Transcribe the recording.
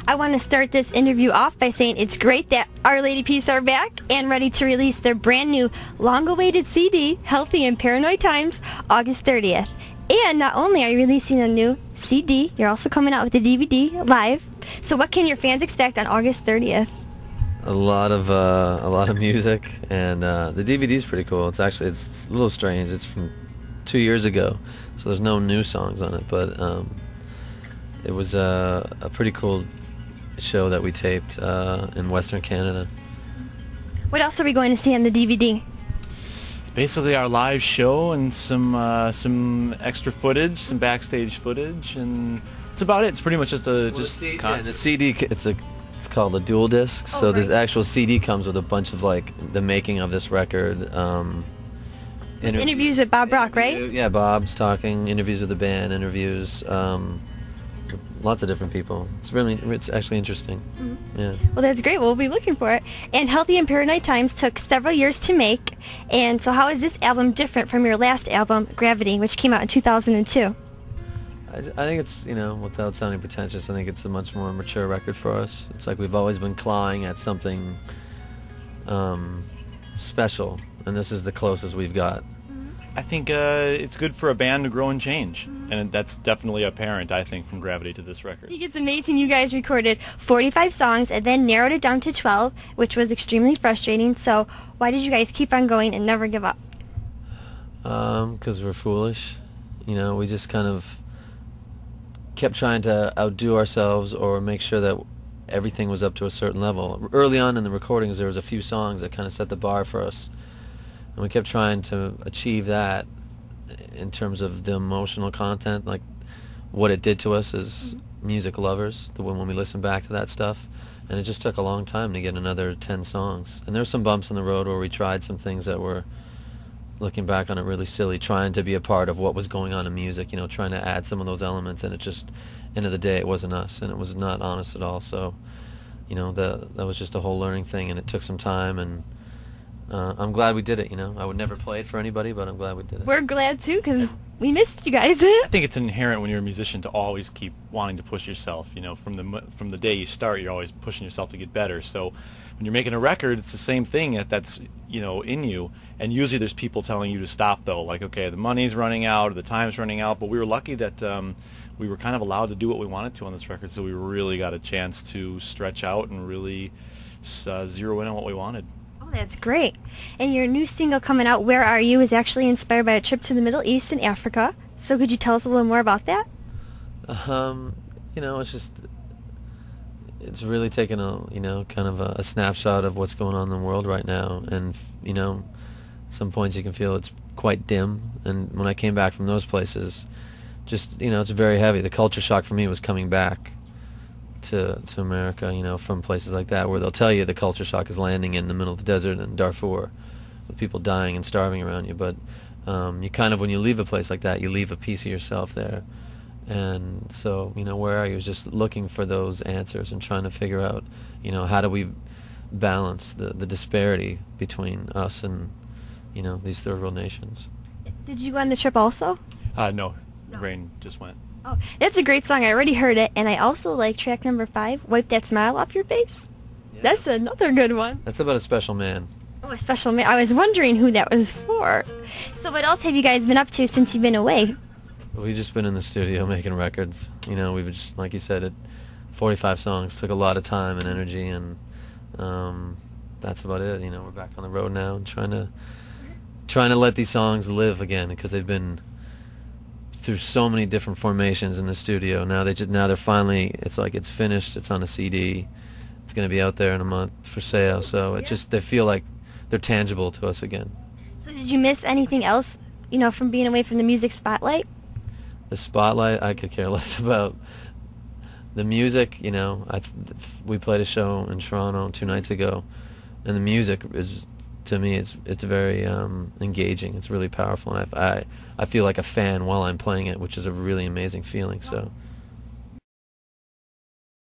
I want to start this interview off by saying it's great that Our Lady Peace are back and ready to release their brand new, long-awaited CD, Healthy in Paranoid Times, August 30th. And not only are you releasing a new CD, you're also coming out with a DVD live. So what can your fans expect on August 30th? A lot of music, and the DVD is pretty cool. It's a little strange. It's from 2 years ago, so there's no new songs on it. But it was a pretty cool show that we taped in Western Canada. What else are we going to see on the DVD? It's basically our live show and some extra footage, some backstage footage, and it's about it. It's pretty much just a the CD. It's called a dual disc. So right. this actual CD comes with a bunch of like the making of this record. Interviews with Bob Rock, right? Yeah, Bob's talking. Interviews with the band. Interviews. Lots of different people. It's actually interesting. Mm-hmm. Yeah. Well, that's great. We'll be looking for it. And Healthy in Paranoid Times took several years to make. And so how is this album different from your last album, Gravity, which came out in 2002? I think it's, without sounding pretentious, I think it's a much more mature record for us. It's like we've always been clawing at something special, and this is the closest we've got. I think it's good for a band to grow and change, and that's definitely apparent, I think, from Gravity to this record. I think it's amazing you guys recorded 45 songs and then narrowed it down to 12, which was extremely frustrating. So why did you guys keep on going and never give up? Because we're foolish. We just kind of kept trying to outdo ourselves or make sure that everything was up to a certain level. Early on in the recordings, there was a few songs that kind of set the bar for us, and we kept trying to achieve that in terms of the emotional content, like what it did to us as music lovers when we listen back to that stuff. And it just took a long time to get another 10 songs. And there were some bumps in the road where we tried some things that were, looking back on it, really silly, trying to be a part of what was going on in music, trying to add some of those elements, and it just, end of the day, it wasn't us, and it was not honest at all. So, that was just a whole learning thing, and it took some time, and I'm glad we did it. I would never play it for anybody, but I'm glad we did it. We're glad too, because we missed you guys. I think it's inherent when you're a musician to always keep wanting to push yourself. From the day you start, you're always pushing yourself to get better. So when you're making a record, it's the same thing that's in you. And usually there's people telling you to stop, though, like, okay, the money's running out or the time's running out. But we were lucky that we were kind of allowed to do what we wanted to on this record, so we really got a chance to stretch out and really zero in on what we wanted. Oh, that's great. And your new single coming out, Where Are You, is actually inspired by a trip to the Middle East and Africa. So could you tell us a little more about that? It's really taken a, kind of a snapshot of what's going on in the world right now. And, at some points you can feel it's quite dim. And when I came back from those places, just, it's very heavy. The culture shock for me was coming back to America, from places like that where they'll tell you the culture shock is landing in the middle of the desert in Darfur with people dying and starving around you. But you kind of, when you leave a place like that, you leave a piece of yourself there. And so, Where Are You was just looking for those answers and trying to figure out, how do we balance the disparity between us and, these third world nations. Did you go on the trip also? No. Raine just went. Oh, that's a great song. I already heard it. And I also like track number 5, Wipe That Smile Off Your Face. Yeah. That's another good one. That's about a special man. Oh, a special man. I was wondering who that was for. So what else have you guys been up to since you've been away? We've just been in the studio making records. We've just, like you said, 45 songs. Took a lot of time and energy, and that's about it. We're back on the road now and trying to let these songs live again, because they've been through so many different formations in the studio. Now they're finally, it's like it's finished. It's on a CD. It's going to be out there in a month for sale. So they feel like they're tangible to us again. So did you miss anything else, from being away from the music spotlight? The spotlight, I could care less about. The music, we played a show in Toronto 2 nights ago, and the music is, to me, it's very engaging. It's really powerful, and I feel like a fan while I'm playing it, which is a really amazing feeling. So